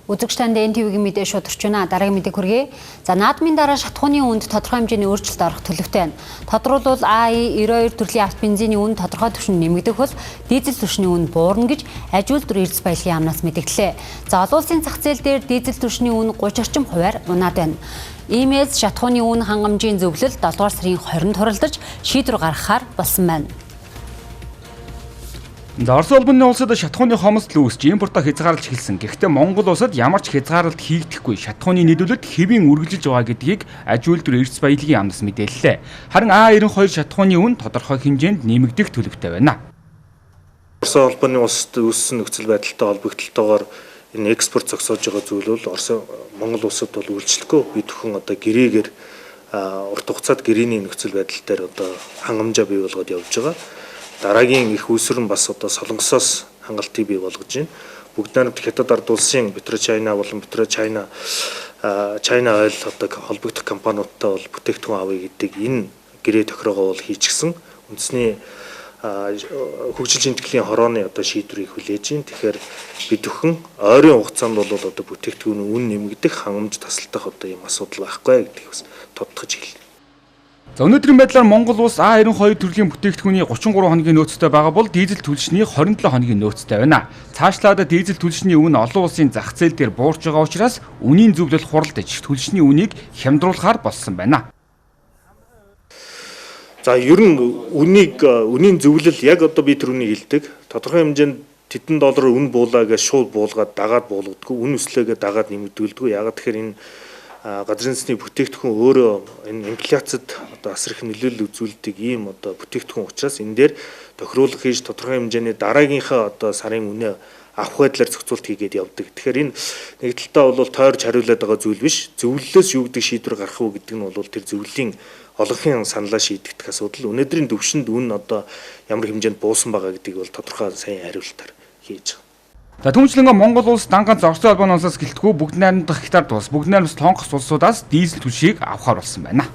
Үзэгч танд НТV-ийн мэдээ шууд орж байна. Дараагийн мэдээ хүргэе. За наадмын дараа шатхууны үүнд тодорхой хэмжээний өөрчлөлт орох төлөвтэй байна. Тодорхойлбол АИ 92 төрлийн автобензиний үн тодорхой түвшинд нэмэгдэх бол дизель түвшний үн буурна гэж аж үйлдвэр эрдэс баялагын яамнаас мэдгдлээ. За олон улсын зах зээл дээр дизель түвшний үн 30 орчим хувиар унаад байна. Иймээс шатхууны үн хангамжийн зөвлөл 7 дугаар сарын 20-нд хуралдаж шийдвэр гаргахаар болсон байна. Орос улбаны улсад шатхууны хомсдол үүсч импортоо хязгаарлаж эхэлсэн. Гэхдээ Монгол улсад ямар ч хязгаарлалт хийгдэхгүй шатхууны нийлүүлэлт хэвийн үргэлжилж байгаа гэдгийг аж үйлдвэр эрдэс баялагын яамнаас мэдээллээ. Харин А92 шатхууны үн тодорхой хэмжээнд нэмэгдэх төлөвтэй байна. Орос улбаны улсад үүссэн нөхцөл байдалтай холбогдлолтойгоор энэ экспорт зогсоож байгаа зүйл бол Монгол улсад бол үйлчлэхгүй. Би зөвхөн одоо гэрээгээр урт хугацаанд гэрээний нөхцөл байдал дээр одоо хангамжаа бий болгоод явж байгаа. Дараагийн их үүсвэр нь бас одоо солонгосоос хангалтыг бий болгож байна. Бүгд найрамд хятад ард улсын Петрочайна болон Петрочайна Oil одоо холбогдох компаниудтай бол бүтээгдэхүүн авъя гэдэг энэ гэрээ тохироогоо бол хийчихсэн. Үндэсний хөгжил шинтгэлийн хорооны одоо шийдвэрийг хүлээж байна. Тэгэхээр бид зөвхөн ойрын хугацаанд бол одоо бүтээгдэхүүний үн нэмэгдэх хангамж тасалдах одоо юм асуудал байхгүй гэдгийг бас тодтогч хэллээ. За өнөөдрийн байдлаар Монгол улс А92 төрлийн бүтээгдэхүүний 33 хоногийн нөөцтэй байгаа бол дизель түлшний 27 хоногийн нөөцтэй байна. Цаашлаад дизель түлшний үн олон улсын зах зээл дээр буурч байгаа учраас үнийн зөвлөл хуралдаж түлшний үнийг хямдруулахаар болсон байна. За ер нь үнийн зөвлөл яг одоо би тэр үнийг хэлдэг. Тодорхой хэмжээнд $10 үн буулаа гэж шууд буулгаад дагаад буулгадаггүй. Үн өслөөгээ дагаад нэмэгдүүлдэг. Яг тэгэхээр энэ газрын засгийн бүтээгдэхүүн өөрөө энэ инфляцид одоо асар их нөлөөлөл үзүүлдэг ийм одоо бүтээгдэхүүн учраас энэ дээр тохируулга хийж тодорхой хэмжээний дараагийнхаа одоо сарын үнэ авах байдлаар зохицуулт хийгээд явдаг. Тэгэхээр энэ нэг талдаа бол тойрч хариулаад байгаа зүйл биш. Зөвлөлөөс юу гэдэг шийдвэр гарах уу гэдэг нь бол тэр зөвлөлийн олонхын саналаа шийдэгдэх асуудал. Өнөөдрийн төвшөнд үн одоо ямар хэмжээнд буусан байгаа гэдгийг бол тодорхой сайн хариултаар хийж байгаа. За түүнчлэн Монгол улс дангаан Орос улбаны улсаас гэлтгүй бүгд найрамдах хятад улс, бүгд найрамдах Сонгос улсуудаас дизель түлшийг авахар болсон байна.